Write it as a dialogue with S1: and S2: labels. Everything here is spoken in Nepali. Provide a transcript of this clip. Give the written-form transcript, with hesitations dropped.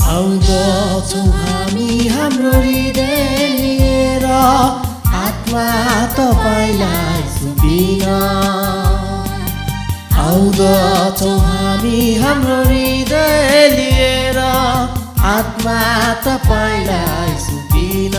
S1: आउँदछौँ हामी हाम्रो हृदय लिएर आत्मा तपाईलाई सुम्पिन। आउँदछौँ हामी हाम्रो हृदय लिएर आत्मा तपाईलाई सुम्पिन।